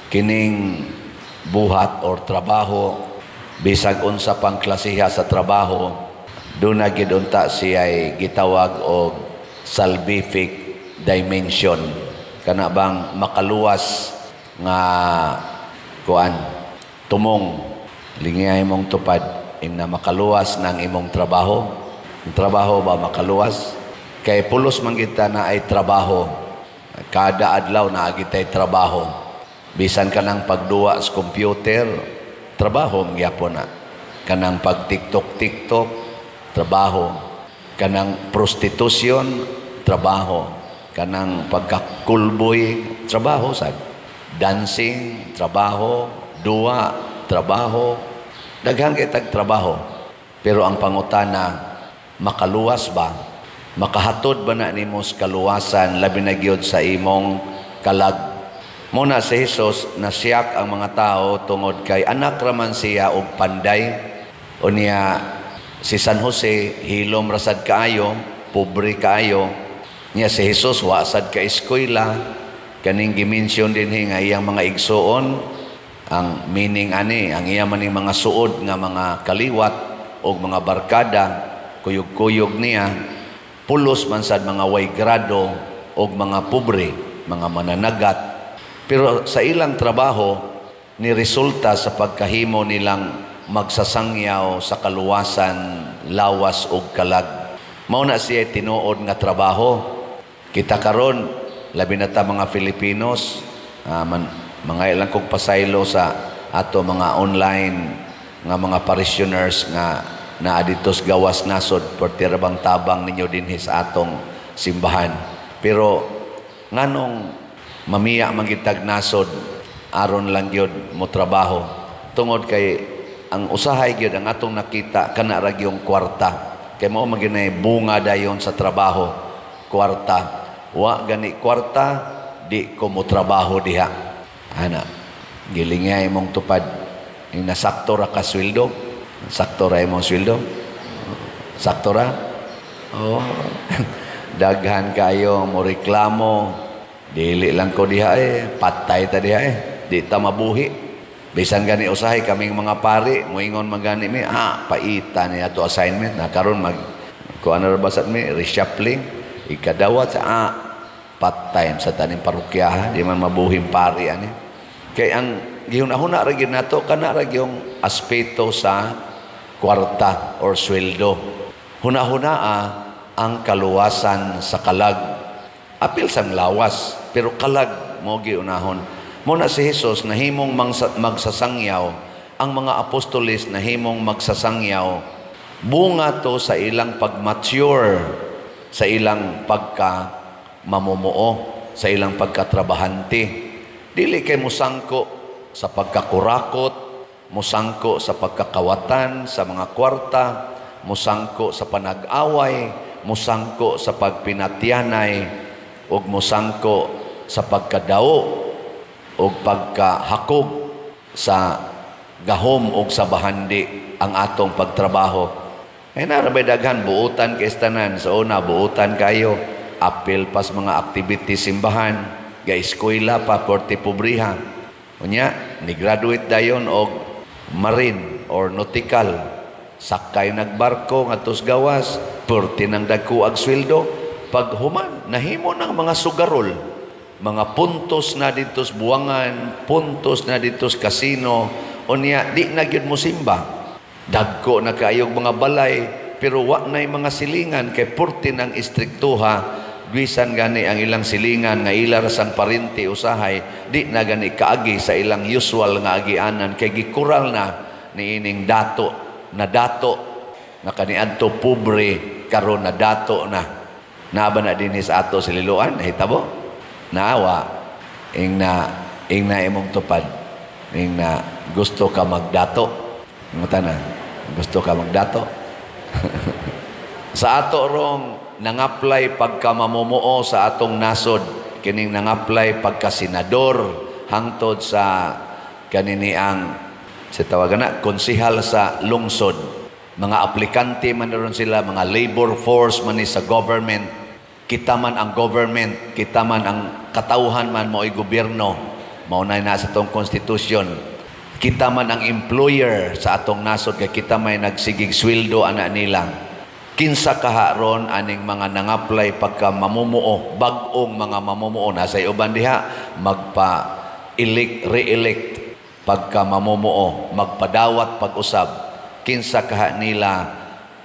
kining buhat or trabaho bisag unsa pang klasiha sa trabaho doon na gid unta siya gitawag og salvific dimension, kana bang makaluwas nga kuan tumong lingay mong tupad na makaluwas ng imong trabaho. Ang trabaho ba makaluwas kay pulos man kita na ay trabaho, kada adlaw na agitay trabaho, bisan kanang pagduwa sa computer trabaho gyapon na, kanang pag TikTok trabaho, kanang prostitusyon trabaho, kanang pagkakulboy trabaho, sad dancing trabaho, duwa trabaho, daghang kitag trabaho. Pero ang pangutana, makaluwas ba? Makahatod ba na nimo sa kaluwasan labi na gyud sa imong kalag? Muna si Jesus nasiyak ang mga tao tungod kay anak raman siya og panday. Unya si San Jose hilom rasad kaayo, pobre kaayo. Niya si Jesus wasad ka eskwela, kaning gimensyon din nga iyang mga igsuon, ang meaning ani, ang iya maning mga suod nga mga kaliwat o mga barkada, kuyog-kuyog niya, pulos man sad mga way grado o mga pobre, mga mananagat. Pero sa ilang trabaho, ni resulta sa pagkahimo nilang magsasangyaw sa kaluwasan, lawas o kalag. Mao na siya tinuod nga trabaho. Kita karon labi na ta mga Filipinos, mga ilang kong pasaylo sa ato mga online nga mga parishioners nga naaditos gawas nasod pertirabang tabang ninyo din sa atong simbahan. Pero nganong mamiya mangitag nasod aron lang gyud mo trabaho tungod kay ang usahay gyud ang atong nakita kana ra gyung kwarta, kay mao maginay bunga dayon sa trabaho, kwarta. Wa gani kwarta di ko mo trabaho diha. Ana, gilingay mong tupad. Yung nasakto ra ka sweldo. Sakto ra imong sweldo. Sakto ra. Oh. Daghan kayo mo reklamo. Dili lang ko diha patay ta diha Di ta mabuhi. Bisan gani usahay kaming mga pari, moingon magani mi, paita ni ato assignment na karon mag kuan ra basat mi reshuffling. Ikadawat sa part-time sa taning parokyahan, di man mabuhing pari ani. Kay ang gihuna-huna ra gyud nato kana ra gyung aspeto sa kwarta or sweldo. Huna-huna ang kaluwasan sa kalag. Apil sang lawas, pero kalag mo giunahon. Muna si Jesus nahimong magsasangyaw, ang mga apostoles nahimong magsasangyaw. Bunga to sa ilang pag-mature, sa ilang pagka-mamumuo, sa ilang pagkatrabahante. Dili kay musangko sa pagkakurakot, musangko sa pagkakawatan, sa mga kwarta, musangko sa panag-away, musangko sa pagpinatyanay, o musangko sa pagkadao, o pagkahakog sa gahom o sa bahandi ang atong pagtrabaho. Ay narabay daghan, buutan kay tanan. Sa una, buutan kayo. Apil pas mga activities simbahan. Ga-eskwela pa, porti pobriha. Unya, ni-graduate dayon og marine or nautical. Sakay nagbarko, ngatos gawas, porti ng dagko ag sweldo. Pag human, nahimo ng mga sugarol. Mga puntos na dito sa buwangan, puntos na dito sa kasino. Unya, di na gyud mo simba. Dagko na kaayog mga balay, pero wa na'y mga silingan kay purti ng istriktuha. Bisan gani ang ilang silingan nga ilar sang parinti usahay, di na gani kaagi sa ilang usual nga agianan kay gikural na ni ining dato na kaniadto pobre karon na dato na. Naba na din sa ato sililuan, nahitabo. Naawa ing na imong tupad. Ing na gusto ka magdato. Ngutana, gusto ka magdato? Sa ato rong nang-apply pagka mamumuo sa atong nasod, kining nang-apply pagka senador hangtod sa kanini ang sa tawagan na konsehal sa lungsod. Mga aplikante man ron sila, mga labor force man sa government. Kita man ang government, kita man ang katauhan man mo ay gobyerno. Maunay na sa itong konstitusyon. Kita man ang employer sa atong nasod, kay kita may nagsigig sweldo ana nila. Kinsa kaharon aning mga nangaplay pagka mamumuo, bag-ong mga mamumuo, nasa uban diha, re-elect pagka mamumuo, magpadawat pag-usab. Kinsa kaha nila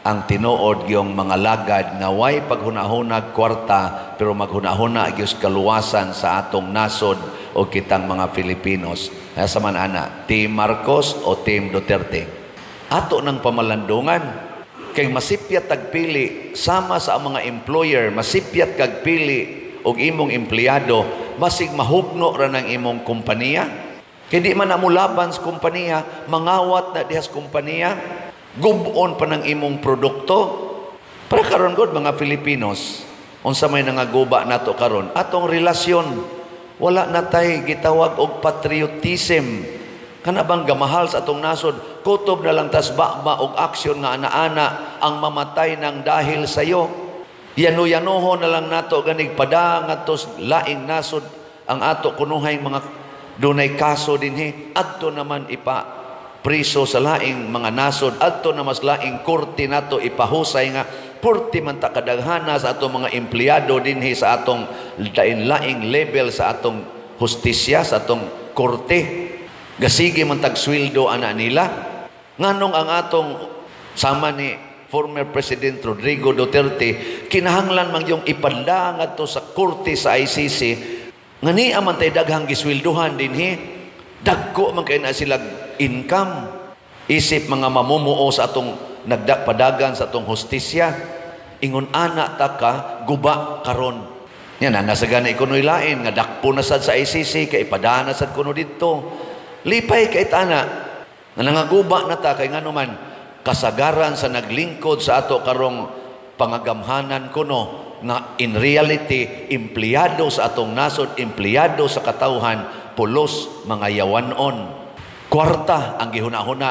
ang tinuod yung mga lagad nga way paghunahunag kwarta pero maghunahuna gyud kaluwasan sa atong nasod o kitang mga Filipinos. Sa man ana, Team Marcos o Team Duterte. Ato ng pamalandungan kay masipyat tagpili sama sa mga employer, masipyat kagpili og imong empleyado basig mahugno ra ng imong kompanya. Kay di man na mulaban sa kompanya, mangawat na diha sa kompanya, gubon pa ng imong produkto. Para karon gud mga Filipinos, unsa may nangaguba nato karon, atong relasyon wala na tay gitawag og patriotism. Kana bang gamahal sa atong nasod, kutob na lang tas baba og aksyon nga ana-ana ang mamatay ng dahil sayo. Yano-yanoho na lang nato ganig pada ngadto laing nasod ang ato kunuhay mga dunay kaso dinhi, adto naman ipa priso sa laing mga nasod, adto na mas laing korte nato ipahusay nga porti man ta kadaghana sa atong mga empleyado dinhi sa atong laing level sa atong hustisya, sa atong korte. Gasige man tag sweldo ana nila. Nganong ang atong sama ni former President Rodrigo Duterte, kinahanglan man yung ipadla ngadto sa korte sa ICC, ngani aman tay daghang gisweldohan dinhi, dagko man kay na sila income. Isip mga mamumuo sa atong nagdakpadagan sa atong hustisya, ingon ana ta ka guba karon. Yan na nasa gani kunoy lain nga dakpo na sad sa ICC kay ipadana sad kuno didto. Lipay kay tana nga nangaguba na ta kay ngano man kasagaran sa naglingkod sa ato karong pangagamhanan kuno nga in reality empleyado sa atong nasod, empleyado sa katawhan, pulos mga yawanon. Kwarta ang gihuna-huna,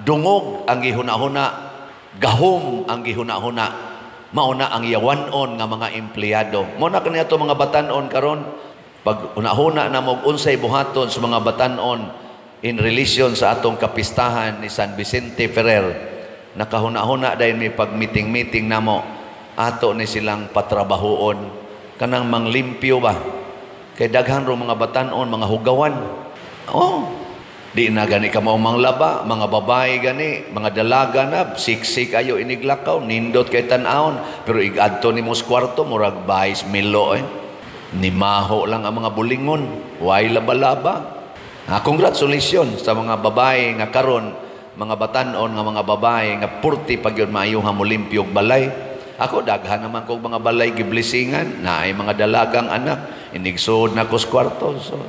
dungog ang gihuna-huna, gahom ang gihuna-huna, mauna ang yawanon nga mga empleyado. Muna kaniya to mga batanon karon, pag una-huna na mo unsay buhaton sa mga batanon in relation sa atong kapistahan ni San Vicente Ferrer, nakahuna-huna dahil may pag-meeting-meeting na mo, ato ni silang patrabahoon, kanang manglimpyo ba? Kay daghan ro mga batanon, mga hugawan. Oh, di na gani ka mao manglaba, mga babae gani, mga dalaga na, siksik ayo iniglakaw, nindot kay tan-aon, pero igadto ni mos kwarto, murag bahis milo Nimaho lang ang mga bulingon, way laba-laba. Congratulations sa mga babae nga karon, mga batanon nga mga babae nga purti pag yun maayuha mo limpyog balay. Ako daghan naman kog mga balay giblisingan, na ay mga dalagang anak, inigsod na ko sa kwarto. So,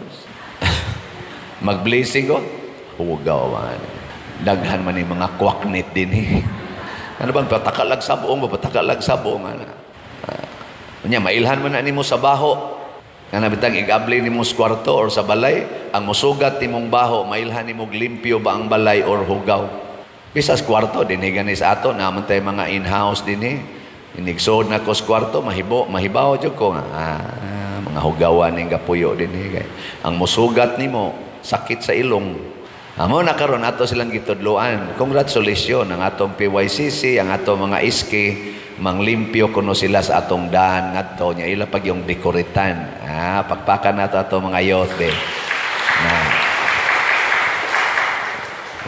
mag-blessing ko, hugaw man. Daghan man yung mga kwaknit din Ano bang patakalag sa buong, patakalag sa buong mailhan man na ni mo sa baho. Nga nabitang igabli ni mo sa kwarto or sa balay, ang musugat ni mong baho, mailhan ni mo limpyo ba ang balay or hugaw. Bisa sa kwarto, dinigan ni sa ato, naman tayo mga in-house din Inigsod na ko sa kwarto, mahibaw dyan ko nga. Mga hugawan ng kapuyo din Ang musugat ni mo, sakit sa ilong. Amo na karon ato silang gitudloan. Congratulations ang atong PYCC, ang atong mga iski, manglimpyo kuno sila sa atong daan ngadto nya ila pag yung dekoritan. Pagpakan nato ato mga youth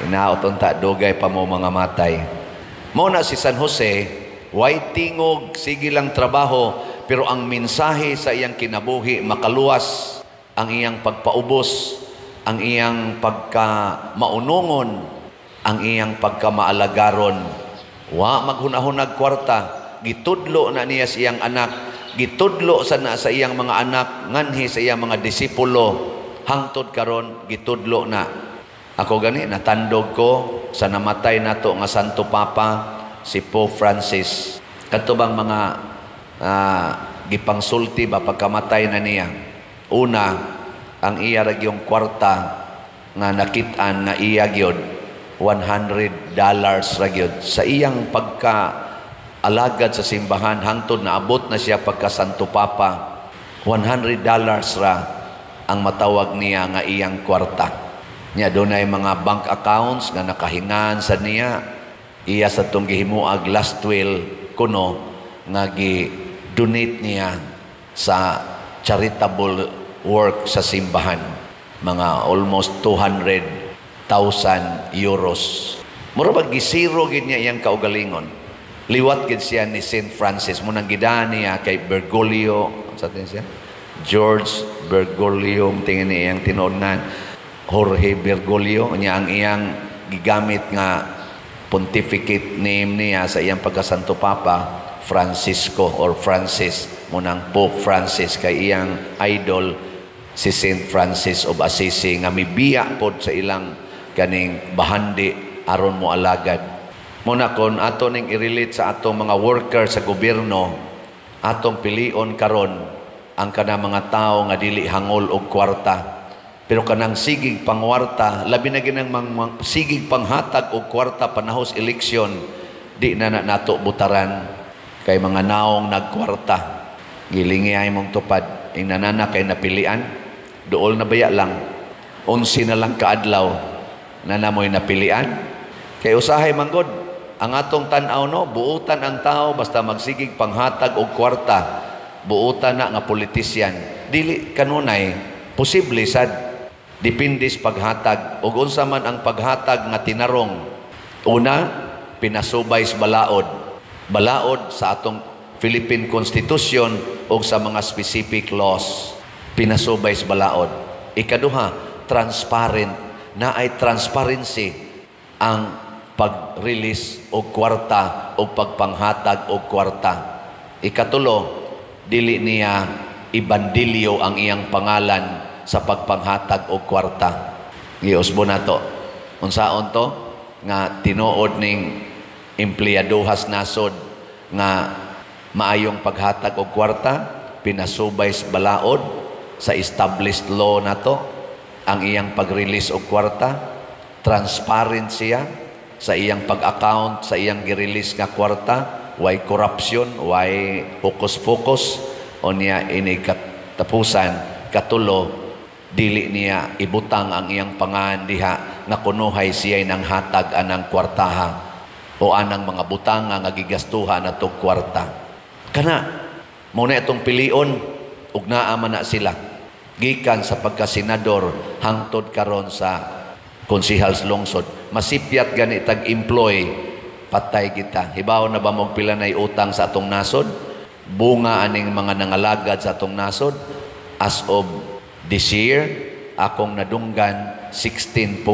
Inaoton ta dugay pa mo mga matay. Mo na si San Jose, way tingog, sige lang trabaho, pero ang mensahe sa iyang kinabuhi makaluwas, ang iyang pagpaubos, ang iyang pagka-maunungon, ang iyang pagka-maalagaron. Wa maghunahunag kwarta, gitudlo na niya sa iyang anak, gitudlo sa iyang mga anak, nganhi sa iyang mga disipulo, hangtod karon gitudlo na. Ako gani, natandog ko sa namatay nato nga Santo Papa, si Pope Francis. Katubang mga gipangsulti ba pagkamatay na niya. Una, ang iya ragyong kwarta nga nakitaan na iya gyud $100 ragyod sa iyang pagka-alagad sa simbahan hangtod na abot na siya pagka Santo Papa. $100 ra ang matawag niya nga iyang kwarta. Nya dunay mga bank accounts nga nakahingan sa niya. Iya sa tong gihimuag last will kuno nga gi-donate niya sa charitable work sa simbahan. Mga almost 200,000 euros. Mura ba gisiro gid niya iyang kaugalingon. Liwat gid siya ni St. Francis. Munang gidaan niya kay Bergoglio. Sa atin siya? George Bergoglio. Tingin niya iyang tinodnan. Jorge Bergoglio. Niya ang iyang gigamit nga pontificate name niya sa iyang pagkasanto Papa, Francisco or Francis. Munang Pope Francis kay iyang idol si St. Francis of Assisi nga mibiya pod sa ilang kaning bahandi aron mo alagad. Muna kon ato ning i-relate sa atong mga worker sa gobyerno, atong pilion karon ang kana mga tao nga dili hangol og kwarta. Pero kanang sigig pangwarta, labi na ginang sigig panghatag og kwarta panahos eleksyon, di na nato butaran kay mga naong nagkwarta. Gilingay mong tupad, ing nanana kay napilian, dool na baya lang, 11 na lang kaadlaw, na namoy napilian. Kay usahay manggod, ang atong tan-aw no, buutan ang tao basta magsigig panghatag og kwarta, buutan na nga politisyan. Dili kanunay, posible sad. Depende sa paghatag. O unsa man ang paghatag nga tinarong. Una, pinasubay sa balaod. Balaod sa atong Philippine Constitution o sa mga specific laws. Pinasubay sa balaod. Ikaduha, transparent. Na ay transparency ang pag-release o kwarta o pagpanghatag o kwarta. Ikatulo, dili niya ibandilyo ang iyang pangalan sa pagpanghatag o kwarta. Giusbo na to. Unsaon to? Nga tinuod ning empleyaduhas nasod nga maayong paghatag o kwarta, pinasubay sa balaod, sa established law na to, ang iyang pag-release o kwarta, transparent siya sa iyang pag-account, sa iyang gi-release nga kwarta, why corruption, why focus-focus, o niya inikatapusan, katulo, dili niya ibutang ang iyang pangan diha nga kunuhay siya ng hatag anang kwartaha o anang mga butang nga gigastuhan nato kwarta. Kana muna itong pilion ug naa man na sila gikan sa pagkasenador hangtod karon sa konsehals lungsod. Masipyat gani tag employ, patay kita. Hibaw na ba mo pila nay utang sa atong nasod? Bunga aning mga nangalagad sa atong nasod as of this year, akong nadunggan 16.6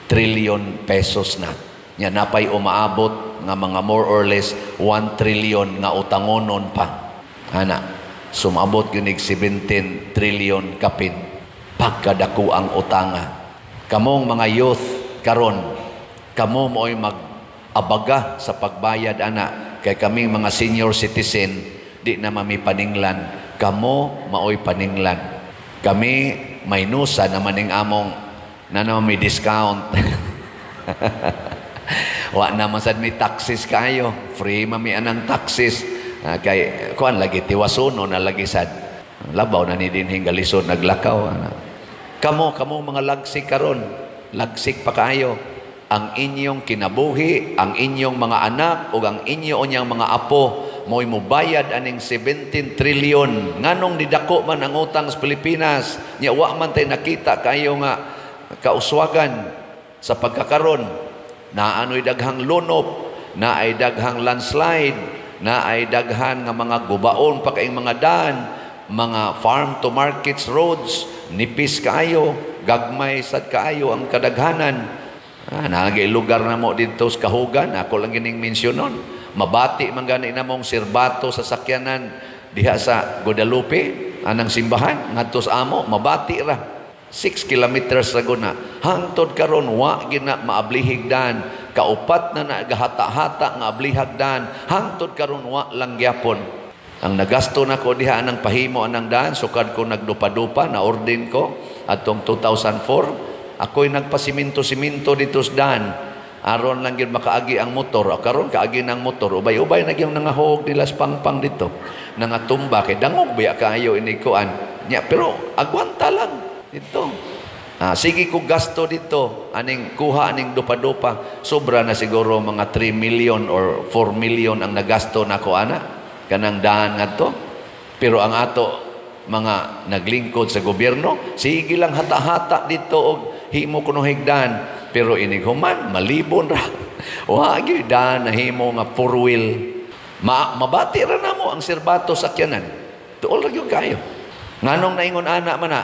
trillion pesos na. Nya napay umaabot nga mga more or less 1 trillion nga utangonon pa. Ana, sumabot yun 17 trillion kapin. Pagkadako ang utanga. Kamong mga youth karon, kamo mo'y mag-abaga sa pagbayad ana. Kay kaming mga senior citizen, di na mamipaninglan. Kamo maoy paninglan. Kami may nusa naman ning among na naman may discount. Wa naman sad may taxes kayo. Free mami anang taxes. Kay kuan lagi tiwasuno na lagi sad. Labaw na ni dinhing galisod naglakaw. Kamo mga lagsik karon. Lagsik pa kayo. Ang inyong kinabuhi, ang inyong mga anak o ang inyong mga apo mo'y mubayad aning 17 trillion. Nganong didako man ang utang sa Pilipinas. Nya wa man tay nakita kayo nga kauswagan sa pagkakaron. Na ano'y daghang lunop, na ay daghang landslide, na ay daghan nga mga gubaon pa kaing mga daan, mga farm to markets roads, nipis kaayo, gagmay sad kaayo ang kadaghanan. Nagay lugar na mo dito sa Kahugan, ako lang gining mensyonon. Mabati man gani na mong sirbato sa sakyanan diha sa Guadalupe, anang simbahan, ngadto sa amo, mabati ra. 6 kilometers ra guna. Hangtod karon wa gina maablihigdan, kaupat na nagahata-hata nga ablihagdan, hangtod karon wa lang gyapon. Ang nagasto na ko diha anang pahimo anang daan, sukad ko nagdupa-dupa na ordin ko atong 2004. Ako'y nagpasiminto-siminto dito sa daan. Aron lang yun makaagi ang motor. Karon kaagi ng motor. Ubay-ubay na yung nangahog nila sa pangpang dito. Nangatumba. Kay dangog biya kayo inikuan. Nya, pero agwanta lang dito. Sige ko gasto dito, aning kuha aning dupa-dupa, sobra na siguro mga 3 million or 4 million ang nagasto na ko ana, kanang daan nga to. Pero ang ato, mga naglingkod sa gobyerno, sige lang hata-hata dito og himo kuno higdan, pero inighuman, malibon ra. Wagi daan na himo nga 4-wheel. Mabati ra na mo ang serbato sakyanan. Tuol ra gyud kayo. Nganong naingon ana man na,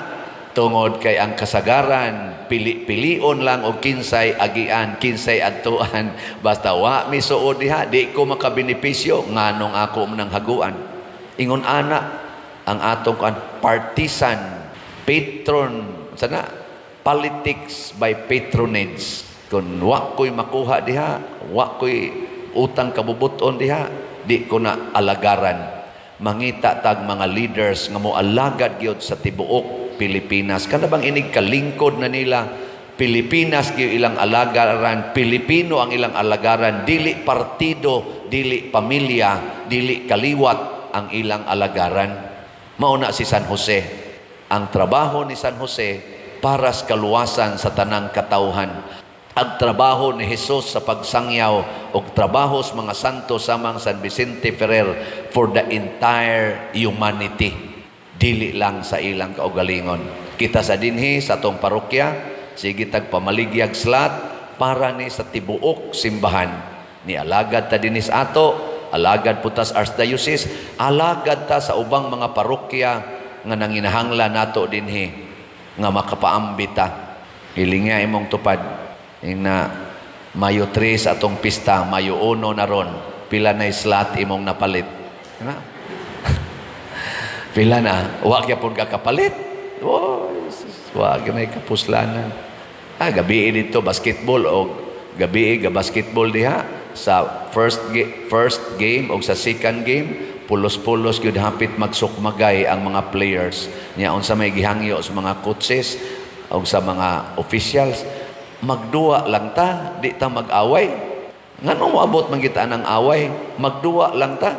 tungod kay ang kasagaran, pili-pilion lang o kinsay agian, kinsay adtuan, basta wa mi suod diha, di ko makabenepisyo, nganong ako manang haguan. Ingon ana, ang atong partisan, patron, sana, politics by patronage. Kung wa ko'y makuha diha, wa ko'y utang kabubuton diha, di ko na alagaran. Mangita tag mga leaders nga mo alagad gyud sa tibuok Pilipinas. Kana bang inig kalingkod na nila? Pilipinas gyud ilang alagaran, Pilipino ang ilang alagaran, dili partido, dili pamilya, dili kaliwat ang ilang alagaran. Mauna si San Jose. Ang trabaho ni San Jose para sa kaluwasan sa tanang katawhan. Ang trabaho ni Jesus sa pagsangyaw o trabaho sa mga santo samang San Vicente Ferrer for the entire humanity. Dili lang sa ilang kaugalingon. Kita sa dinhi sa atong parokya, sige tag pamaligyag slat para ni sa tibuok simbahan. Ni alagad ta dinis ato, alagad putas Archdiocese, alagad ta sa ubang mga parokya nga nanginahanglan nato dinhi nga makapaambita. Hilinga imong tupad na Mayo 3 sa atong pista, Mayo 1 na ron, pila na slot imong napalit. Pila na, wag yapon ka kapalit. Oh, wag may kapuslanan. Gabi dito basketball o gabi ga basketball diha sa first game o sa second game, pulos-pulos gyud hapit magsukmagay ang mga players. Nya unsa may gihangyo sa mga coaches o sa mga officials, magduwa lang ta, di ta mag-away. Ngano moabot man kita ng away? Magduwa lang ta.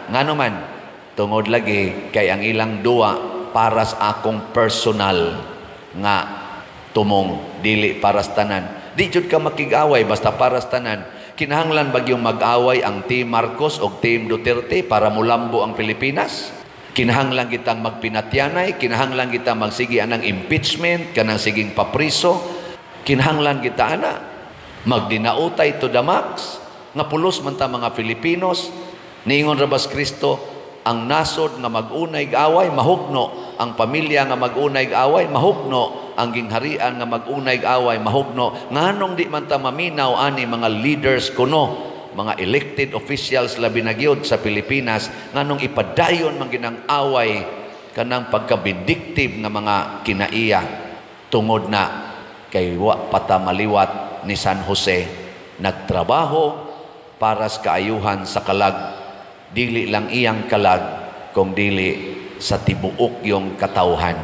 Ngano man? Tungod lagi kay ang ilang duwa para sa akong personal nga tumong, dili para sa tanan. Di jud ka makig-away basta para sa tanan. Kinahanglan bagyong mag-away ang Team Marcos o Team Duterte para mulambo ang Pilipinas? Kinahanglan kitang magpinatyanay, kinahanglan kita magsigi anang impeachment, kanang siging papriso, kinahanglan kita ana magdinautay to the max nga pulos man ta mga Filipinos. Niingon ra bas Kristo, ang nasod nga mag-unay away mahugno, ang pamilya nga mag-unay away mahugno, ang gingharian nga mag-unay away mahugno. Nganong di man ta maminaw ani mga leaders kuno, mga elected officials labi na gyud sa Pilipinas, nganong ipadayon man ginang away kanang pagka-vindictive nga mga kinaiya tungod na kay wa patamaliwat ni San Jose nagtrabaho para sa kaayuhan sa kalag, dili lang iyang kalag kung dili sa tibuok yung katawhan.